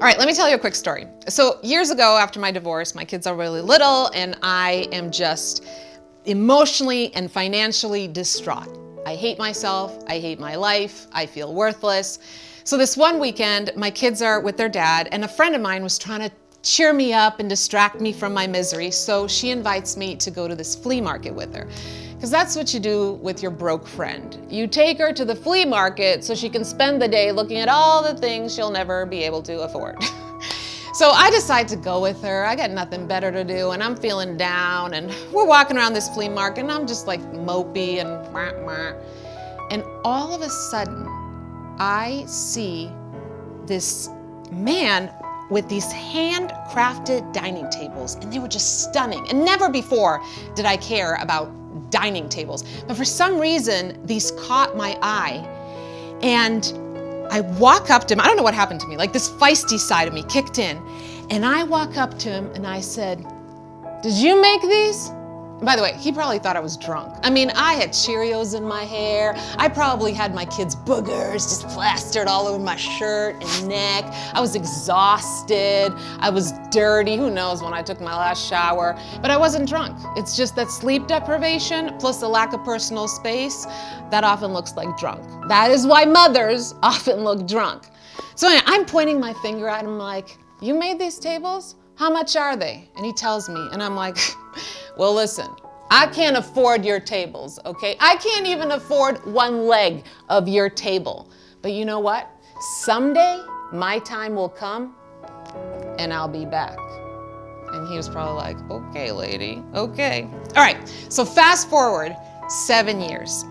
All right, let me tell you a quick story. So years ago, after my divorce, my kids are really little and I am just emotionally and financially distraught. I hate myself, I hate my life, I feel worthless. So this one weekend, my kids are with their dad and a friend of mine was trying to cheer me up and distract me from my misery. So she invites me to go to this flea market with her. Because that's what you do with your broke friend. You take her to the flea market so she can spend the day looking at all the things she'll never be able to afford. So I decide to go with her. I got nothing better to do and I'm feeling down and we're walking around this flea market and I'm just like mopey and wah, wah. And all of a sudden, I see this man with these handcrafted dining tables and they were just stunning. And never before did I care about dining tables. But for some reason, these caught my eye and I walk up to him. I don't know what happened to me. Like this feisty side of me kicked in. And I walk up to him and I said, "Did you make these?" And by the way, he probably thought I was drunk. I mean, I had Cheerios in my hair. I probably had my kids' boogers just plastered all over my shirt and neck. I was exhausted. I was dirty. Who knows when I took my last shower? But I wasn't drunk. It's just that sleep deprivation plus the lack of personal space, that often looks like drunk. That is why mothers often look drunk. So anyway, I'm pointing my finger at him like, "You made these tables? How much are they?" And he tells me, and I'm like, "Well, listen, I can't afford your tables, okay? I can't even afford one leg of your table. But you know what? Someday my time will come and I'll be back." And he was probably like, "Okay, lady, okay." All right, so fast forward 7 years.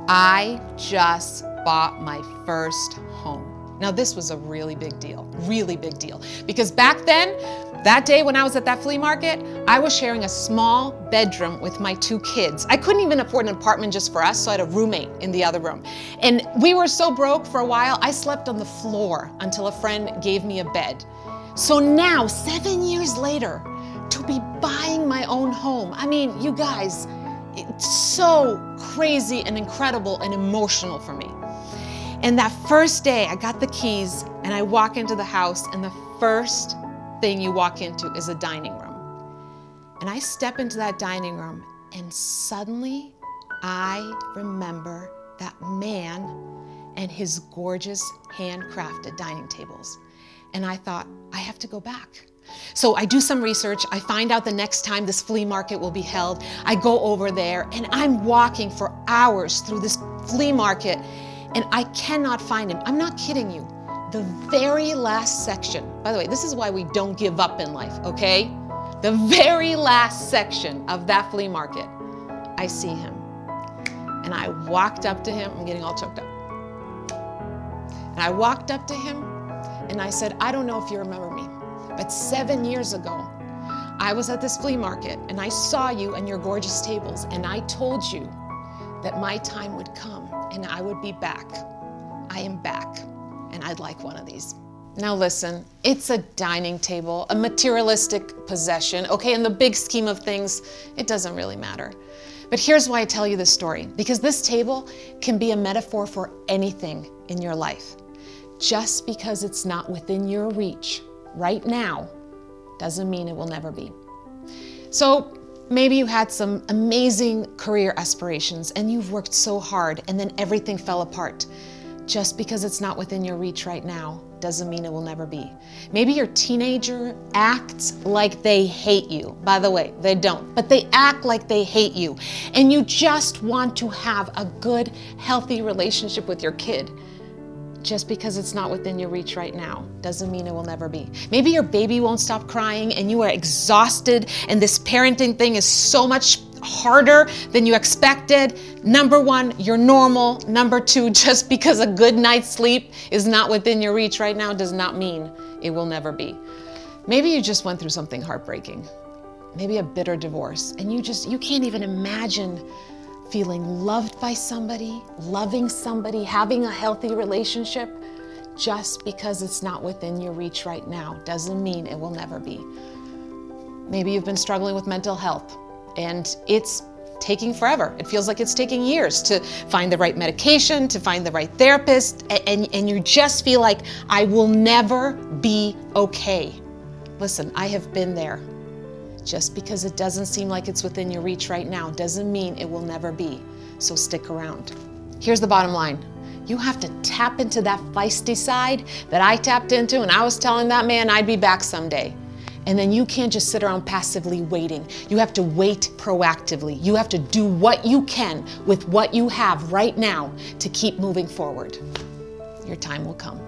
I just bought my first home. Now this was a really big deal, because back then, that day when I was at that flea market, I was sharing a small bedroom with my 2 kids. I couldn't even afford an apartment just for us, so I had a roommate in the other room. And we were so broke for a while, I slept on the floor until a friend gave me a bed. So now, 7 years later, to be buying my own home, I mean, you guys, it's so crazy and incredible and emotional for me. And that first day, I got the keys and I walk into the house and the first thing you walk into is a dining room. And I step into that dining room and suddenly I remember that man and his gorgeous handcrafted dining tables. And I thought, I have to go back. So I do some research, I find out the next time this flea market will be held. I go over there and I'm walking for hours through this flea market and I cannot find him. I'm not kidding you. The very last section, by the way, this is why we don't give up in life, okay? The very last section of that flea market, I see him. And I walked up to him, I'm getting all choked up. And I walked up to him and I said, "I don't know if you remember me, but 7 years ago, I was at this flea market and I saw you and your gorgeous tables and I told you that my time would come and I would be back. I am back and I'd like one of these." Now listen, it's a dining table, a materialistic possession, okay? In the big scheme of things, it doesn't really matter. But here's why I tell you this story, because this table can be a metaphor for anything in your life. Just because it's not within your reach right now doesn't mean it will never be. So maybe you had some amazing career aspirations and you've worked so hard and then everything fell apart. Just because it's not within your reach right now doesn't mean it will never be. Maybe your teenager acts like they hate you. By the way, they don't, but they act like they hate you. And you just want to have a good, healthy relationship with your kid. Just because it's not within your reach right now doesn't mean it will never be. Maybe your baby won't stop crying and you are exhausted and this parenting thing is so much harder than you expected. Number one, you're normal. Number two, just because a good night's sleep is not within your reach right now does not mean it will never be. Maybe you just went through something heartbreaking, maybe a bitter divorce, and you can't even imagine feeling loved by somebody, loving somebody, having a healthy relationship. Just because it's not within your reach right now doesn't mean it will never be. Maybe you've been struggling with mental health and it's taking forever. It feels like it's taking years to find the right medication, to find the right therapist, and you just feel like, I will never be okay. Listen, I have been there. Just because it doesn't seem like it's within your reach right now doesn't mean it will never be. So stick around. Here's the bottom line. You have to tap into that feisty side that I tapped into, and I was telling that man I'd be back someday. And then you can't just sit around passively waiting. You have to wait proactively. You have to do what you can with what you have right now to keep moving forward. Your time will come.